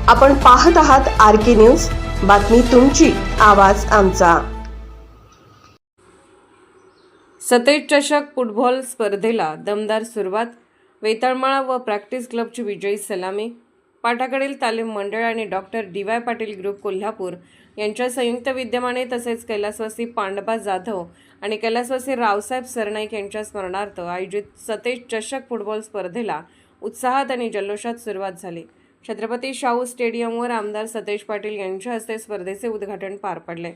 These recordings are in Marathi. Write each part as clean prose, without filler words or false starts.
आपण पाहत आहात RK न्यूज, बातमी तुमची, आवाज आमचा। सतेज चषक फुटबॉल स्पर्धेला दमदार सुरुवात। वेताळमाळा व प्रॅक्टिस क्लबची विजयी सलामी। पाठाकडील तालीम मंडळ आणि doctor DY Patil group Kolhapur यांच्या संयुक्त विद्यमाने तसेच कैलासवासी पांडबा जाधव आणि कैलासवासी रावसाहेब सरनाईक यांच्या स्मरणार्थ आयोजित सतेज चषक फुटबॉल स्पर्धेला उत्साहात आणि जल्लोषात सुरुवात झाली। छत्रपती शाहू स्टेडियमवर आमदार सतेज पाटील यांच्या हस्ते स्पर्धेचे उद्घाटन पार पडले।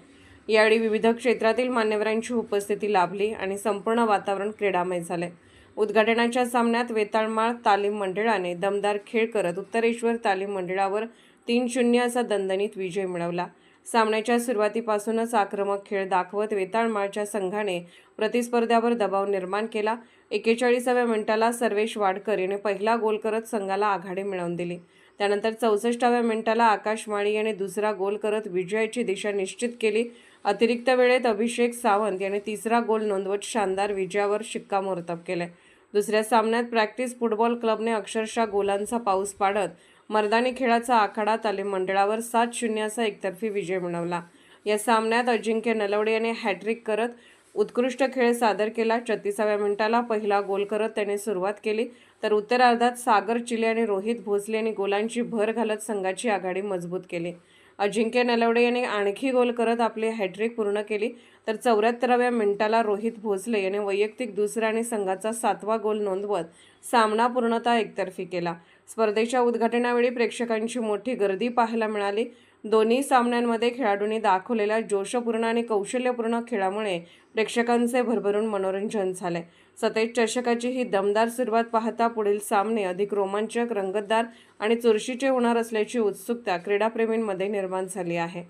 यावेळी विविध क्षेत्रातील मान्यवरांची उपस्थिती लाभली आणि संपूर्ण वातावरण क्रीडामय झाले। उद्घाटनाच्या सामन्यात वेताळमाळ तालीम मंडळाने दमदार खेळ करत उत्तरेश्वर तालीम मंडळावर 3-0 असा दणदणीत विजय मिळवला। सामन्याच्या सुरुवातीपासूनच आक्रमक खेळ दाखवत वेताळमाळच्या संघाने प्रतिस्पर्ध्यावर दबाव निर्माण केला। 41व्या मिनिटाला सर्वेश वाडकर याने पहिला गोल करत संघाला आघाडी मिळवून दिली। त्यानंतर 64व्या मिनिटाला आकाश माळी याने दुसरा गोल करत विजयाची दिशा निश्चित केली। अतिरिक्त वेळेत अभिषेक सावंत याने तिसरा गोल नोंदवत शानदार विजयावर शिक्कामोर्तब केले। दुसऱ्या सामन्यात प्रॅक्टिस फुटबॉल क्लबने अक्षरशः गोलांचा पाऊस पाडत मर्दानी खेळाचा आखाडा तालीम मंडळावर 7-0 असा एकतर्फी विजय मिळवला। या सामन्यात अजिंक्य नलवडे याने हॅट्रिक करत उत्कृष्ट खेळ सादर केला। 36व्या मिनिटाला पहिला गोल करत त्याने सुरुवात केली, तर उत्तरार्धात सागर चिले आणि रोहित भोसले यांनी गोलांची भर घालत संघाची आघाडी मजबूत केली। अजिंक्य नलवडे याने आणखी गोल करत आपली हॅट्रिक पूर्ण केली, तर 74व्या मिनिटाला रोहित भोसले याने वैयक्तिक दुसरा आणि संघाचा 7वा गोल नोंदवत सामना पूर्णतः एकतर्फी केला। स्पर्धेच्या उद्घाटनावेळी प्रेक्षकांची मोठी गर्दी पाहायला मिळाली। दोन्ही सामन्यांमध्ये खेळाडूंनी दाखवलेल्या जोशपूर्ण आणि कौशल्यपूर्ण खेळामुळे प्रेक्षकांचे भरभरून मनोरंजन झाले। सतेज चषकाची ही दमदार सुरुवात पाहता पुढील सामने अधिक रोमांचक, रंगतदार आणि चुरशीचे होणार असल्याची उत्सुकता क्रीडाप्रेमींमध्ये निर्माण झाली आहे।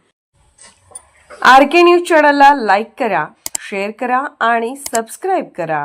RK न्यूज चॅनलला लाईक करा, शेअर करा आणि सबस्क्राईब करा।